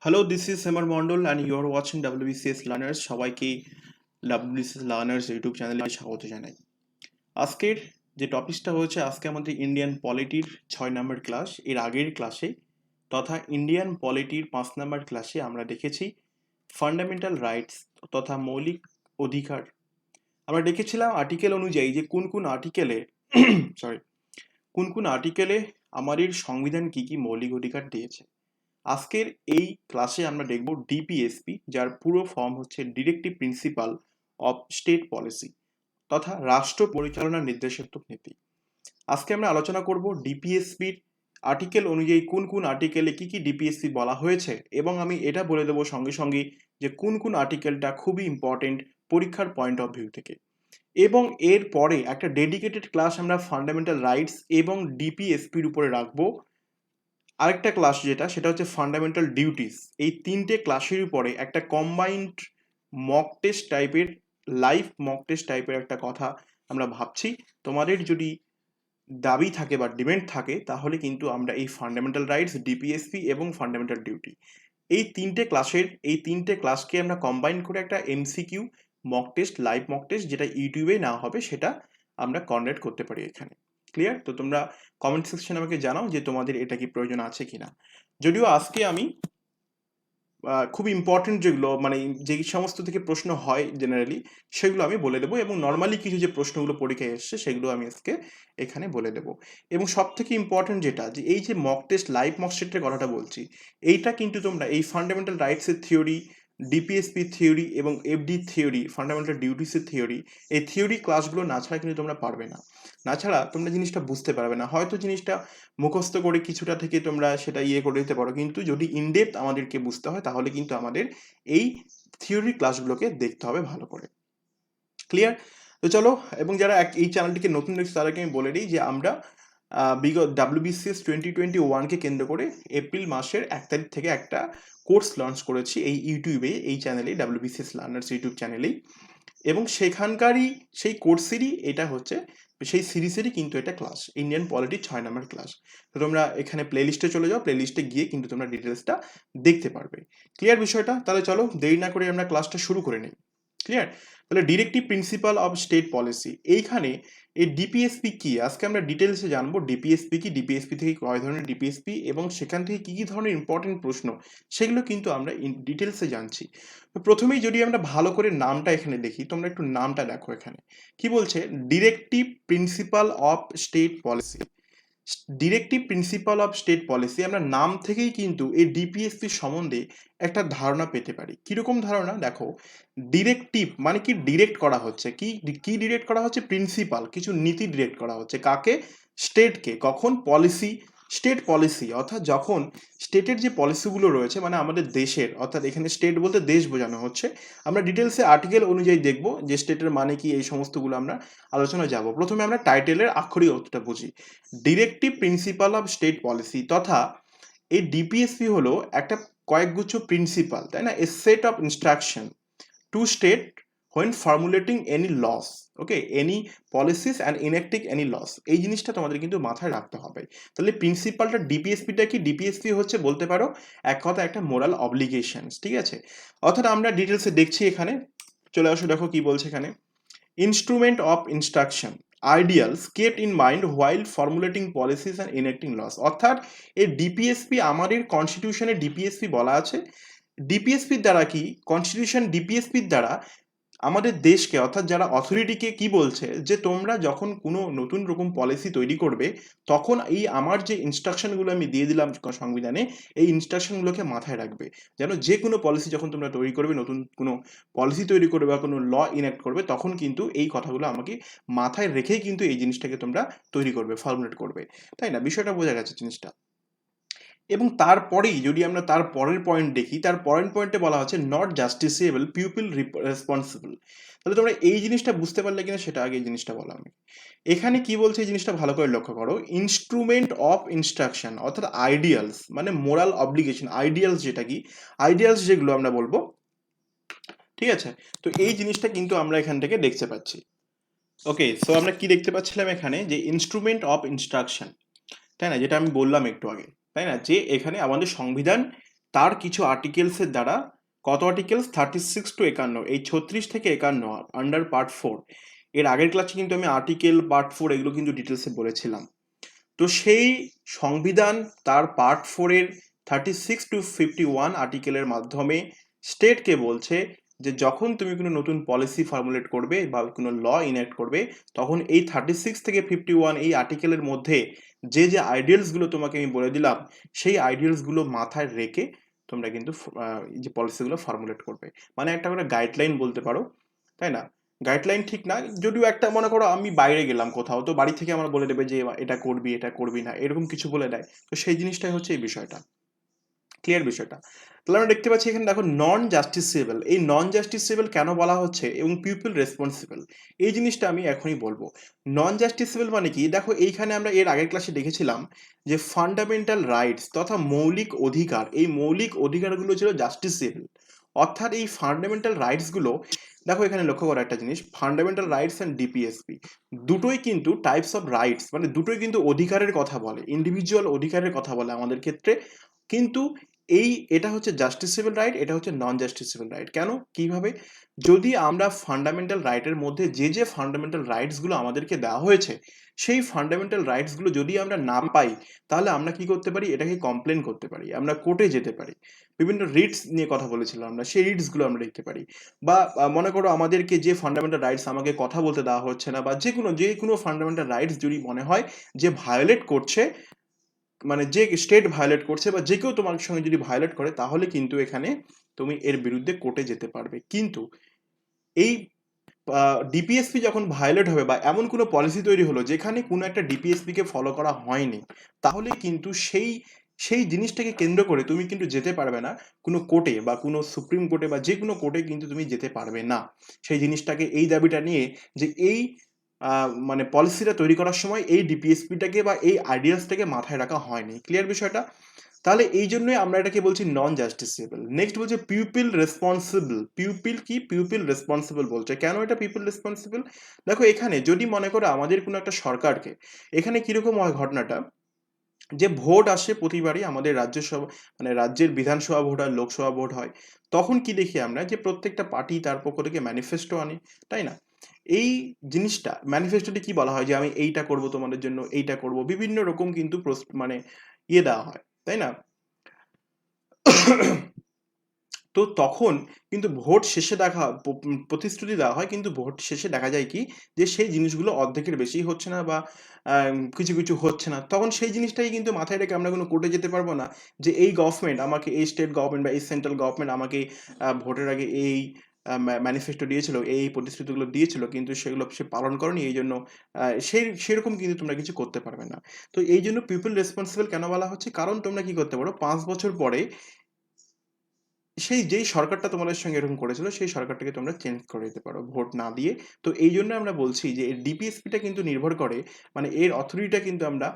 Hello, this is Hemar Mondal and you are watching WBCS learners. সবাইকে WBCS learners YouTube চ্যানেলে স্বাগত জানাই। আজকের যে টপিকটা হচ্ছে, আজকে আমাদের ইন্ডিয়ান পলিটির 6 নম্বর ক্লাস। এর আগের ক্লাসে তথা ইন্ডিয়ান পলিটির 5 নম্বর ক্লাসে আমরা দেখেছি ফান্ডামেন্টাল রাইটস তথা মৌলিক অধিকার। আমরা দেখেছিলাম আর্টিকেল অনুযায়ী যে কোন কোন আর্টিকেলে সরি কোন কোন আর্টিকেলে আমাদের সংবিধান কি কি মৌলিক অধিকার দিয়েছে। আজকের এই ক্লাসে আমরা দেখব ডিপিএসপি, যার পুরো ফর্ম হচ্ছে directive principle of state policy তথা রাষ্ট্র পরিচালনা নির্দেশাত্মক নীতি। আজকে আমরা আলোচনা করব ডিপিএসপির আর্টিকেল অনুযায়ী কোন কোন আর্টিকেলে কি কি ডিপিএসপি বলা হয়েছে, এবং আমি এটা বলে দেবো সঙ্গে সঙ্গে যে কোন কোন আর্টিকেলটা খুবই ইম্পর্টেন্ট পরীক্ষার পয়েন্ট অফ ভিউ থেকে। এবং এর পরে একটা ডেডিকেটেড ক্লাস আমরা ফান্ডামেন্টাল রাইটস এবং ডিপিএসপির উপরে রাখবো। আরেকটা ক্লাস সেটা হচ্ছে ফান্ডামেন্টাল ডিউটিস। এই তিনটে ক্লাসের উপরে একটা কম্বাইন্ড মক টেস্ট টাইপের, লাইভ মক টেস্ট টাইপের একটা কথা আমরা ভাবছি। তোমাদের যদি দাবি থাকে বা ডিমান্ড থাকে, তাহলে কিন্তু আমরা এই ফান্ডামেন্টাল রাইটস, ডিপিএসপি এবং ফান্ডামেন্টাল ডিউটি, এই তিনটে ক্লাসকে আমরা কম্বাইন করে একটা MCQ mock test, live mock test, যেটা ইউটিউবে না হবে, সেটা আমরা কন্ডাক্ট করতে পারি এখানে। ক্লিয়ার? তো তোমরা কমেন্ট সেকশনে আমাকে জানাও যে তোমাদের এটা কি প্রয়োজন আছে কিনা। যদিও আজকে আমি খুব ইম্পর্টেন্ট যেগুলো, মানে যেই সমস্ত থেকে প্রশ্ন হয় জেনারেলি, সেগুলো আমি বলে দেবো, এবং নর্মালি কিছু যে প্রশ্নগুলো পরীক্ষায় এসছে সেগুলো আমি আজকে এখানে বলে দেবো। এবং সব থেকে ইম্পর্টেন্ট যেটা, যে এই যে মক টেস্ট, লাইভ মক টেস্টের কথাটা বলছি, এইটা কিন্তু তোমরা এই ফান্ডামেন্টাল রাইটসের থিওরি, ডিপিএসপি থিওরি এবং এফডি থিওরি, ফান্ডামেন্টাল ডিউটিসের থিওরি, এই থিওরি ক্লাসগুলো না ছাড়া কিন্তু তোমরা পারবে না। না ছাড়া তোমরা জিনিসটা বুঝতে পারবে না। হয়তো জিনিসটা মুখস্থ করে কিছুটা থেকে তোমরা সেটা করে দিতে পারো, কিন্তু যদি ইনডেপথ আমাদেরকে বুঝতে হয়, তাহলে কিন্তু আমাদের এই থিওরি ক্লাসগুলোকে দেখতে হবে ভালো করে। ক্লিয়ার? তো চলো, এবং যারা এই চ্যানেলটিকে নতুন দেখছে তাদেরকে আমি বলে দিই যে আমরা বিগত ডাব্লিউবিসিএস 2021কে কেন্দ্র করে এপ্রিল মাসের 1 তারিখ থেকে একটা কোর্স লঞ্চ করেছি এই ইউটিউবে, এই চ্যানেলে, ডাব্লিউবিসিএস লার্নার্স ইউটিউব চ্যানেলেই। এবং সেখানকারই সেই কোর্সেরই এটা হচ্ছে, সেই সিরিজেরই কিন্তু এটা ক্লাস, ইন্ডিয়ান পলিটি 6 নম্বর ক্লাস। তো তোমরা এখানে প্লে লিস্টে চলে যাও, প্লে লিস্টে গিয়ে কিন্তু তোমরা ডিটেলসটা দেখতে পারবে। ক্লিয়ার বিষয়টা? তাহলে চলো দেরি না করে আমরা ক্লাসটা শুরু করে নিই। ক্লিয়ার? তাহলে directive principle of state policy, এইখানে এই ডিপিএসপি কি আজকে আমরা ডিটেলসে জানবো। ডিপিএসপি কি, ডিপিএসপি থেকে কয় ধরনের ডিপিএসপি, এবং সেখান থেকে কি কি ধরনের ইম্পর্টেন্ট প্রশ্ন, সেগুলো কিন্তু আমরা ডিটেলসে জানছি। তো প্রথমেই যদি আমরা ভালো করে নামটা এখানে দেখি, তোমরা একটু নামটা দেখো এখানে কি বলছে, directive principle of state policy. Directive principle of state policy, আমরা নাম থেকেই কিন্তু এই ডিপিএসপি সম্বন্ধে একটা ধারণা পেতে পারি। কিরকম ধারণা? দেখো, ডিরেক্টিভ মানে কি, ডিরেক্ট করা হচ্ছে, কি কি ডিরেক্ট করা হচ্ছে? প্রিন্সিপাল, কিছু নীতি ডিরেক্ট করা হচ্ছে। কাকে? স্টেটকে। কখন? পলিসি, স্টেট পলিসি, অর্থাৎ যখন স্টেটের যে পলিসিগুলো রয়েছে, মানে আমাদের দেশের, অর্থাৎ এখানে স্টেট বলতে দেশ বোঝানো হচ্ছে। আমরা ডিটেলসে আর্টিকেল অনুযায়ী দেখব যে স্টেটের মানে কি, এই সমস্তগুলো আমরা আলোচনায় যাব। প্রথমে আমরা টাইটেলের আক্ষরিক অর্থটা বুঝি। Directive principle of state policy, তথা এই ডিপিএসপি হলো একটা কয়েকগুচ্ছ প্রিন্সিপাল, তাই না? A set of instruction to state when formulating any laws, okay, any policies and enacting any laws, এই জিনিসটা তোমাদের কিন্তু মাথায় রাখতে হবে। তাহলে প্রিন্সিপালটা, ডিপিএসপিটা কি? ডিপিএসপি হচ্ছে বলতে পারো এক কথা একটা মোরাল অব্লিগেশন, ঠিক আছে? অর্থাৎ আমরা ডিটেলসে দেখছি এখানে, চলে আসো, দেখো কি বলছে এখানে। Instrument of instruction, ideals kept in mind while formulating policies and enacting laws, অর্থাৎ এই ডিপিএসপি, আমাদের কনস্টিটিউশনে ডিপিএসপি বলা আছে। ডিপিএসপির দ্বারা কি, কনস্টিটিউশন ডিপিএসপির দ্বারা আমাদের দেশকে, অর্থাৎ যারা অথরিটিকে কি বলছে, যে তোমরা যখন কোনো নতুন রকম পলিসি তৈরি করবে, তখন এই আমার যে ইনস্ট্রাকশনগুলো আমি দিয়ে দিলাম সংবিধানে, এই ইনস্ট্রাকশনগুলোকে মাথায় রাখবে। যেন যে কোনো পলিসি যখন তোমরা তৈরি করবে, নতুন কোনো পলিসি তৈরি করবে বা কোনো ল ইনঅ্যাক্ট করবে, তখন কিন্তু এই কথাগুলো আমাকে মাথায় রেখেই কিন্তু এই জিনিসটাকে তোমরা তৈরি করবে, ফর্মুলেট করবে, তাই না? বিষয়টা বোঝা গেছে জিনিসটা। এবং তারপরেই যদি আমরা তার পরের পয়েন্ট দেখি, তার পরের পয়েন্টে বলা হচ্ছে নট জাস্টিসিয়েবল, পিপল রেসপন্সিবল। তাহলে তোমরা এই জিনিসটা বুঝতে পারলে কিনা সেটা আগে এই জিনিসটা বলা আমি। এখানে কি বলছে এই জিনিসটা ভালো করে লক্ষ্য করো। ইনস্ট্রুমেন্ট অফ ইনস্ট্রাকশন, অর্থাৎ আইডিয়ালস মানে মোরাল অব্লিগেশন। আইডিয়ালস যেটা কি, আইডিয়ালস যেগুলো আমরা বলবো, ঠিক আছে? তো এই জিনিসটা কিন্তু আমরা এখান থেকে দেখতে পাচ্ছি। ওকে, সো আমরা কি দেখতে পাচ্ছিলাম এখানে, যে ইনস্ট্রুমেন্ট অফ ইনস্ট্রাকশন, তাই না? যেটা আমি বললাম একটু আগে, তাই না? যে এখানে আমাদের সংবিধান তার কিছু আর্টিকেলসের দ্বারা, কত আর্টিকেলস, 36 to 51, এই 36 থেকে 51 আন্ডার পার্ট 4। এর আগের ক্লাসে কিন্তু আমি আর্টিকেল পার্ট 4 এগুলো কিন্তু ডিটেলসে বলেছিলাম। তো সেই সংবিধান তার পার্ট 4-এর 36 to 51 আর্টিকেলের মাধ্যমে স্টেটকে বলছে যে যখন তুমি কোনো নতুন পলিসি ফর্মুলেট করবে বা কোনো ল ইনঅ্যাক্ট করবে, তখন এই 36 থেকে 51 এই আর্টিকেলের মধ্যে যে যে আইডিয়ালসগুলো তোমাকে আমি বলে দিলাম, সেই আইডিয়ালসগুলো মাথায় রেখে তোমরা কিন্তু যে পলিসিগুলো ফর্মুলেট করবে। মানে একটা করে গাইডলাইন বলতে পারো, তাই না? গাইডলাইন ঠিক না, যদিও একটা মনে করো আমি বাইরে গেলাম কোথাও, তো বাড়ি থেকে আমার বলে দেবে যে এটা করবি এটা করবি না, এরকম কিছু বলে দেয়। তো সেই জিনিসটাই হচ্ছে এই বিষয়টা, ক্লিয়ার বিষয়টা। তাহলে আমরা দেখতে পাচ্ছি এখানে দেখো নন জাস্টিসেবল, এই নন জাস্টিসেবল কেন বলা হচ্ছে এবং পিপল রেসপন্সিবল, এই জিনিসটা আমি এখনই বলবো। নন জাস্টিসেবল মানে কি, দেখো এইখানে আমরা এর আগের ক্লাসে দেখেছিলাম যে ফান্ডামেন্টাল রাইটস তথা মৌলিক অধিকার, এই মৌলিক অধিকারগুলো ছিল জাস্টিসেবল। অর্থাৎ এই ফান্ডামেন্টাল রাইটসগুলো, দেখো এখানে লক্ষ্য করা একটা জিনিস, ফান্ডামেন্টাল রাইটস অ্যান্ড ডিপিএসপি দুটোই কিন্তু টাইপস অফ রাইটস, মানে দুটোই কিন্তু অধিকারের কথা বলে, ইন্ডিভিজুয়াল অধিকারের কথা বলে আমাদের ক্ষেত্রে। কিন্তু এটা হচ্ছে জাস্টিসেবল রাইট, এটা হচ্ছে নন জাস্টিসেবল রাইট। কেন, কিভাবে? যদি আমরা ফান্ডামেন্টাল রাইটের মধ্যে যে যে ফান্ডামেন্টাল রাইটসগুলো আমাদেরকে দেওয়া হয়েছে, সেই ফান্ডামেন্টাল রাইটসগুলো যদি আমরা না পাই, তাহলে আমরা কি করতে পারি, এটাকে কমপ্লেন করতে পারি, আমরা কোর্টে যেতে পারি। বিভিন্ন রিটস নিয়ে কথা বলেছিলাম আমরা, সেই রিটসগুলো আমরা দেখতে পারি। বা মনে করো আমাদেরকে যে ফান্ডামেন্টাল রাইটস আমাকে কথা বলতে দেওয়া হচ্ছে না, বা যে কোনো ফান্ডামেন্টাল রাইটস যদি মনে হয় যে ভায়োলেট করছে, মানে যে স্টেট ভায়োলেট করছে বা যে কেউ তোমার সঙ্গে যদি ভায়োলেট করে, তাহলে কিন্তু এখানে তুমি এর বিরুদ্ধে কোর্টে যেতে পারবে। কিন্তু এই ডিপিএসপি যখন ভায়োলেট হবে বা এমন কোনো পলিসি তৈরি হলো যেখানে কোনো একটা ডিপিএসপিকে ফলো করা হয়নি, তাহলে কিন্তু সেই জিনিসটাকে কেন্দ্র করে তুমি কিন্তু যেতে পারবে না কোনো কোর্টে বা কোনো সুপ্রিম কোর্টে বা যে কোনো কোর্টে কিন্তু তুমি যেতে পারবে না সেই জিনিসটাকে, এই দাবিটা নিয়ে যে এই মানে পলিসিটা তৈরি করার সময় এই ডিপিএসপিটাকে বা এই আইডিয়াসটাকে মাথায় রাখা হয়নি। ক্লিয়ার বিষয়টা? তাহলে এই জন্যই আমরা এটাকে বলছি নন জাস্টিসেবল। নেক্সট বলছে পিউপিল রেসপন্সিবল। পিউপিল কি, পিউপিল রেসপন্সিবল বলছে। কেন এটা পিউপিল রেসপন্সিবল? দেখো এখানে যদি মনে করো আমাদের কোনো একটা সরকারকে, এখানে কিরকম হয় ঘটনাটা, যে ভোট আসে প্রতিবারই আমাদের রাজ্যসভা, মানে রাজ্যের বিধানসভা ভোট হয়, লোকসভা ভোট হয়, তখন কি দেখি আমরা যে প্রত্যেকটা পার্টি তার পক্ষ থেকে ম্যানিফেস্টো আনে, তাই না? এই জিনিসটা ম্যানিফেস্টোতে কি বলা হয় যে আমি এইটা করব তোমাদের জন্য, এইটা করব, বিভিন্ন রকম কিন্তু মানে দেওয়া হয়, তাই না? তো তখন কিন্তু ভোট শেষে প্রতিশ্রুতি দেওয়া হয়, কিন্তু ভোট শেষে দেখা যায় কি যে সেই জিনিসগুলো অর্ধেকের বেশি হচ্ছে না, বা কিছু কিছু হচ্ছে না। তখন সেই জিনিসটাই কিন্তু মাথায় রেখে আমরা কোনো কোর্টে যেতে পারবো না যে এই গভর্নমেন্ট আমাকে, এই স্টেট গভর্নমেন্ট বা এই সেন্ট্রাল গভর্নমেন্ট আমাকে ভোটের আগে এই ম্যানিফেস্টো দিয়েছিল, এই প্রতিশ্রুতিগুলো দিয়েছিল, কিন্তু সেগুলো সে পালন করেনি, এই জন্য সেরকম কিন্তু তোমরা কিছু করতে পারবে না। তো এই জন্য পিপল রেসপন্সিবল কেন বলা হচ্ছে, কারণ তোমরা কি করতে পারো 5 বছর পরে যেই সরকারটা তোমাদের সঙ্গে এরকম করেছিল, সেই সরকারটাকে তোমরা চেঞ্জ করে দিতে পারো ভোট না দিয়ে। তো এই জন্য আমরা বলছি যে এর ডিপিএসপিটা কিন্তু নির্ভর করে, মানে এর অথরিটিটা কিন্তু আমরা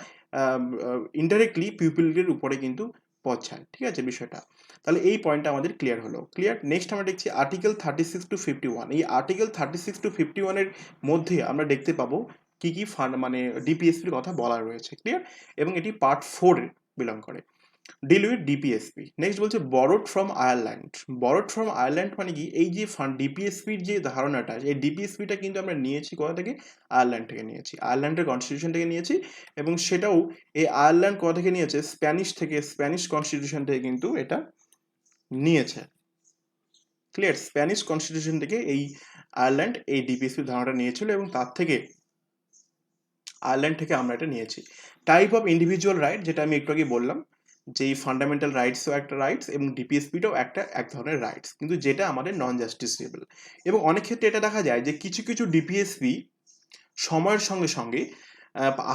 ইনডাইরেক্টলি পিপলের উপরে কিন্তু পৌঁছায়। ঠিক আছে বিষয়টা? তাহলে এই পয়েন্টটা আমাদের ক্লিয়ার হলো। ক্লিয়ার? নেক্সট আমরা দেখছি আর্টিকেল 36 to 51। এই আর্টিকেল 36 to 51 এর মধ্যে আমরা দেখতে পাবো কি কি ফান্ড, মানে ডিপিএসপির কথা বলা রয়েছে। ক্লিয়ার? এবং এটি পার্ট 4 বিলং করে। Deal with DPSP. নেক্সট বলছে borrowed from Ireland. Borrowed from Ireland মানে কি, এই যে ডিপিএসপির যে ধারণাটা, এই ডিপিএসপিটা কিন্তু আমরা নিয়েছি কোথা থেকে, আয়ারল্যান্ড থেকে নিয়েছি, আয়ারল্যান্ডের কনস্টিটিউশন থেকে নিয়েছি। এবং সেটাও এই আয়ারল্যান্ড কোথা থেকে নিয়েছে, স্প্যানিশ কনস্টিটিউশন থেকে কিন্তু এটা নিয়েছে। ক্লিয়ার? স্প্যানিশ কনস্টিটিউশন থেকে এই আয়ারল্যান্ড এই ডিপিএসপি ধারণাটা নিয়েছিল, এবং তার থেকে আয়ারল্যান্ড থেকে আমরা এটা নিয়েছি। টাইপ অফ ইন্ডিভিজুয়াল রাইট, যেটা আমি একটু আগে বললাম, যে এই ফান্ডামেন্টাল রাইটসও একটা রাইটস এবং ডিপিএসপিটাও এক ধরনের রাইটস, কিন্তু যেটা আমাদের নন জাস্টিসেবল। এবং অনেক ক্ষেত্রে এটা দেখা যায় যে কিছু কিছু ডিপিএসপি সময়ের সঙ্গে সঙ্গে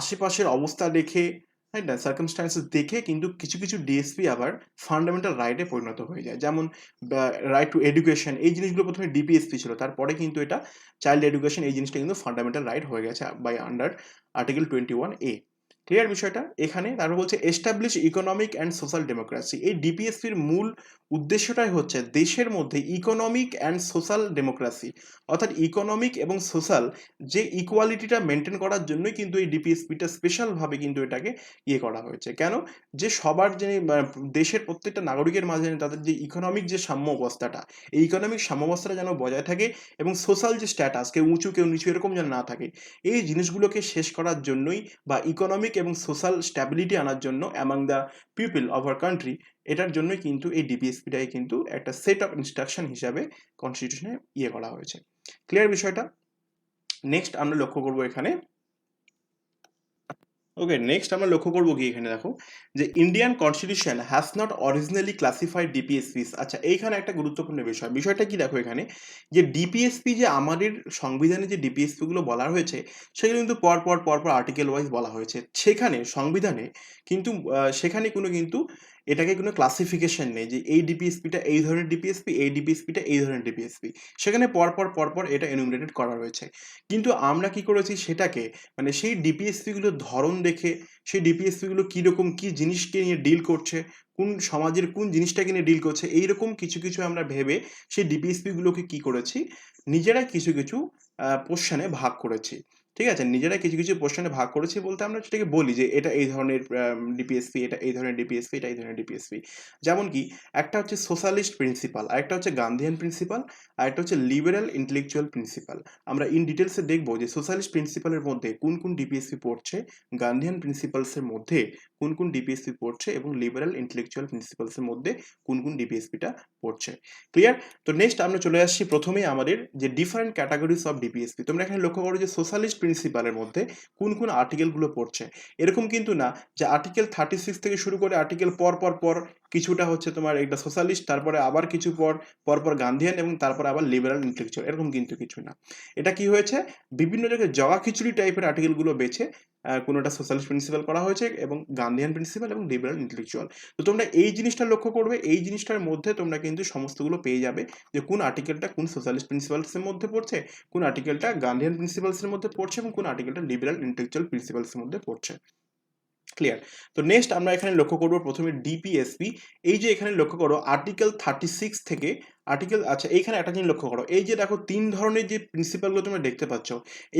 আশেপাশের অবস্থা দেখে, রাইট না, সার্কামস্টান্সেস দেখে কিন্তু কিছু কিছু ডিএসপি আবার ফান্ডামেন্টাল রাইটে পরিণত হয়ে যায়। যেমন রাইট টু এডুকেশন, এই জিনিসগুলো প্রথমে ডিপিএসপি ছিল, তারপরে কিন্তু এটা চাইল্ড এডুকেশন, এই জিনিসটা কিন্তু ফান্ডামেন্টাল রাইট হয়ে গেছে by under article 21A। Clear বিষয়টা এখানে? তারপর বলছে establish economic and social democracy. এই ডিপিএসপির মূল উদ্দেশ্যটাই হচ্ছে দেশের মধ্যে ইকোনমিক অ্যান্ড সোশ্যাল ডেমোক্রেসি, অর্থাৎ ইকোনমিক এবং সোশ্যাল যে ইকুয়ালিটিটা মেনটেন করার জন্যই কিন্তু এই ডিপিএসপিটা স্পেশালভাবে কিন্তু এটাকে করা হয়েছে। কেন? যে সবার যে দেশের প্রত্যেকটা নাগরিকের মাঝে তাদের যে ইকোনমিক যে সাম্য অবস্থাটা, এই ইকোনমিক সাম্য অবস্থাটা যেন বজায় থাকে এবং সোশ্যাল যে স্ট্যাটাস, কেউ উঁচু কেউ নিচু এরকম যেন না থাকে, এই জিনিসগুলোকে শেষ করার জন্যই বা ইকোনমিক এবং সোশ্যাল স্ট্যাবিলিটি আনার জন্য among the people of our country, এটার জন্যই কিন্তু এই ডিপিএসপিটাকে কিন্তু একটা সেট অফ ইনস্ট্রাকশন হিসাবে কনস্টিটিউশনে করা হয়েছে। ক্লিয়ার বিষয়টা? নেক্সট আমরা লক্ষ্য করব এখানে, ওকে, নেক্সট আমরা লক্ষ্য করবো কি এখানে দেখো যে Indian constitution has not originally classified DPSPs. আচ্ছা, এইখানে একটা গুরুত্বপূর্ণ বিষয়, বিষয়টা কি দেখো এখানে যে ডিপিএসপি যে আমাদের সংবিধানে যে ডিপিএসপি গুলো বলা হয়েছে সেগুলো কিন্তু পরপর আর্টিকেল ওয়াইজ বলা হয়েছে। সেখানে সংবিধানে কিন্তু সেখানে কোনো কিন্তু এটাকে কোনো ক্লাসিফিকেশন নেই যে এই ডিপিএসপিটা এই ধরনের ডিপিএসপি, এই ডিপিএসপিটা এই ধরনের ডিপিএসপি। সেখানে পরপর এটা এনুমারেটেড করা রয়েছে। কিন্তু আমরা কি করেছি সেটাকে মানে সেই ডিপিএসপি গুলোর ধরন দেখে, সেই ডিপিএসপি গুলো কিরকম কি জিনিসকে নিয়ে ডিল করছে, কোন সমাজের কোন জিনিসটাকে নিয়ে ডিল করছে, এইরকম কিছু কিছু আমরা ভেবে সেই ডিপিএসপি গুলোকে কি করেছি, নিজেরাই কিছু কিছু পোর্শনে ভাগ করেছি। ঠিক আছে, নিজেরাই কিছু কিছু পোর্শনে ভাগ করেছি বলতে আমরা সেটাকে বলি যে এটা এই ধরনের ডিপিএসপি, এটা এই ধরনের ডিপিএসপি, এটা এই ধরনের ডিপিএসপি। যেমন কি একটা হচ্ছে সোশ্যালিস্ট প্রিন্সিপাল, আরেকটা হচ্ছে গান্ধিয়ান প্রিন্সিপাল, আরেকটা হচ্ছে লিবারেল ইন্টেলেকচুয়াল প্রিন্সিপাল। আমরা ইন ডিটেলসে দেখবো যে সোশ্যালিস্ট প্রিন্সিপালের মধ্যে কোন কোন ডিপিএসপি পড়ছে, গান্ধিয়ান প্রিন্সিপালসের মধ্যে কোন কোন ডিপিএসপি পড়ছে এবং লিবারেল ইন্টেলেকচুয়াল প্রিন্সিপালসের মধ্যে কোন কোন ডিপিএসপিটা পড়ছে। ক্লিয়ার? তো নেক্সট আমরা চলে আসছি প্রথমেই আমাদের যে ডিফারেন্ট ক্যাটাগরিজ অফ ডিপিএসপি। তোমরা এখানে লক্ষ্য করো যে সোশ্যালিস্ট প্রিন্সিপালের মধ্যে কোন কোন আর্টিকেলগুলো পড়ছে। এরকম কিন্তু না যে আর্টিকেল 36 থেকে শুরু করে আর্টিকেল পর কিছুটা হচ্ছে তোমার এটা সোশ্যালিস্ট, তারপরে আবার কিছু পরপর গান্ধিয়ান এবং তারপর আবার লিবারাল ইন্টেলেকচুয়াল, এরকম কিন্তু কিছু না। এটা কি হয়েছে, বিভিন্ন জায়গায় জগা খিচুড়ি টাইপের আর্টিকেলগুলো বেছে কোনোটা সোশ্যালিস্ট প্রিন্সিপাল করা হয়েছে এবং গান্ধিয়ান প্রিন্সিপাল এবং লিবারাল ইন্টেলেকচুয়াল। তো তোমরা এই জিনিসটা লক্ষ্য করবে, এই জিনিসটার মধ্যে তোমরা কিন্তু সমস্তগুলো পেয়ে যাবে যে কোন আর্টিকেলটা কোন সোশ্যালিস্ট প্রিন্সিপালসের মধ্যে পড়ছে, কোন আর্টিকেলটা গান্ধিয়ান প্রিন্সিপালসের মধ্যে পড়ছে এবং কোন আর্টিকেলটা লিবারাল ইন্টেলেকচুয়াল প্রিন্সিপালসের মধ্যে পড়ছে। ক্লিয়ার? তো নেক্সট আমরা এখানে লক্ষ্য করবো প্রথমে ডিপিএসপি। এই যে এখানে লক্ষ্য করো আর্টিকেল 36 থেকে আর্টিকেল, আচ্ছা এইখানে একটা জিনিস লক্ষ্য করো, এই যে দেখো তিন ধরনের যে প্রিন্সিপালগুলো তোমরা দেখতে পাচ্ছ,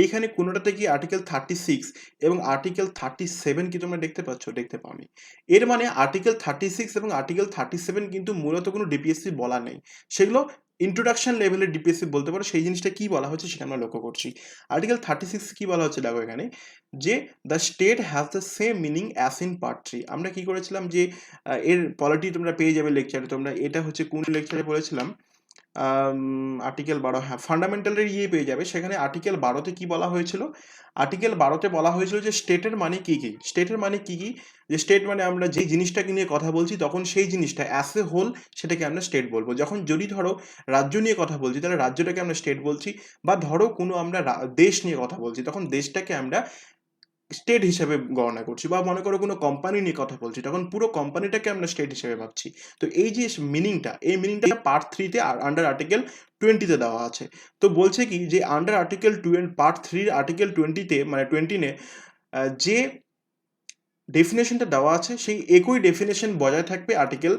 এইখানে কোনোটাতে কি আর্টিকেল 36 এবং আর্টিকেল 37 কি তোমরা দেখতে পাচ্ছ? দেখতে পাওনি। এর মানে আর্টিকেল 36 এবং আর্টিকেল 37 কিন্তু মূলত কোনো ডিপিএসপি বলা নেই, সেগুলো ইন্ট্রোডাকশন লেভেলের ডিপিএসপি বলতে পারো। সেই জিনিসটা কি বলা হচ্ছে সেটা আমরা লক্ষ্য করছি। আর্টিকেল 36 কি বলা হচ্ছে দেখো এখানে যে the state has the same meaning as in part 3। আমরা কি করেছিলাম যে এর পলিটি তোমরা পেয়ে যাবে লেকচারে, তোমরা এটা হচ্ছে কোন লেকচারে বলেছিলাম, আর্টিকেল 12, হ্যাঁ ফান্ডামেন্টালের পেয়ে যাবে। সেখানে আর্টিকেল 12তে কি বলা হয়েছিল, আর্টিকেল 12তে বলা হয়েছিল যে স্টেটের মানে কি কি, স্টেটের মানে কি কি, যে স্টেট মানে আমরা যে জিনিসটাকে নিয়ে কথা বলছি তখন সেই জিনিসটা অ্যাজ এ হোল সেটাকে আমরা স্টেট বলবো। যখন যদি ধরো রাজ্য নিয়ে কথা বলছি তাহলে রাজ্যটাকে আমরা স্টেট বলছি, বা ধরো কোনো আমরা দেশ নিয়ে কথা বলছি তখন দেশটাকে আমরা স্টেট হিসেবে গণনা করছি, বা মনে করো কোনো কোম্পানি নিয়ে কথা বলছি তখন পুরো কোম্পানিটাকে আমরা স্টেট হিসেবে ভাবছি। তো এই যে মিনিংটা, এই মিনিংটা পার্ট 3তে আন্ডার আর্টিকেল 20তে দেওয়া আছে। তো বলছে কি যে আন্ডার আর্টিকেল 20 পার্ট 3 আর্টিকেল 20তে মানে 20 যে ডেফিনেশনটা দেওয়া আছে সেই একই ডেফিনেশন বজায় থাকবে আর্টিকেল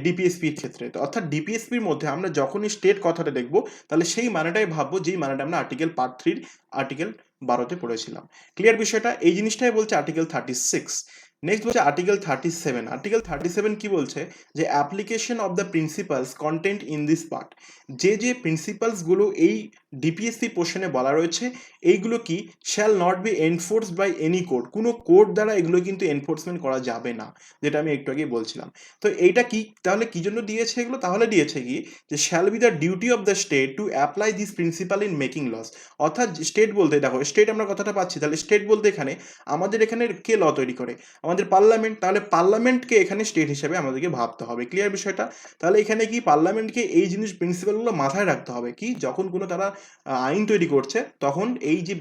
ডিপিএসপির ক্ষেত্রে। তো অর্থাৎ ডিপিএসপির মধ্যে আমরা যখনই স্টেট কথাটা দেখব তাহলে সেই মানেটাই ভাববো যেই মানেটা আমরা আর্টিকেল পার্ট 3 আর্টিকেল 12তে পড়েছিলাম। ক্লিয়ার বিষয়টা? এই জিনিসটাই বলছে আর্টিকেল 36। নেক্সট বলছে আর্টিকেল 37। আর্টিকেল 37 কি বলছে যে application of the principles content in this part. যে প্রিন্সিপালসগুলো এই ডিপিএসপি পোর্শনে বলা রয়েছে এইগুলো কি shall not be enforced by any court, কোনো কোর্ট দ্বারা এগুলো কিন্তু এনফোর্সমেন্ট করা যাবে না, যেটা আমি একটু আগেই বলছিলাম। তো এইটা কি তাহলে কি জন্য দিয়েছে এগুলো, তাহলে দিয়েছে কি যে shall be the duty of the state to apply this principle in making laws. অর্থাৎ স্টেট বলতে দেখো স্টেট আমরা কথাটা পাচ্ছি, তাহলে স্টেট বলতে এখানে আমাদের এখানে কে ল তৈরি করে, আমাদের পার্লামেন্ট। তাহলে পার্লামেন্টকে এখানে স্টেট হিসেবে আমাদেরকে ভাবতে হবে। ক্লিয়ার বিষয়টা? তাহলে এখানে কি পার্লামেন্টকে এই জিনিস প্রিন্সিপালগুলো মাথায় রাখতে হবে কি যখন কোনো তারা আইন তৈরি করছে তখন এই যে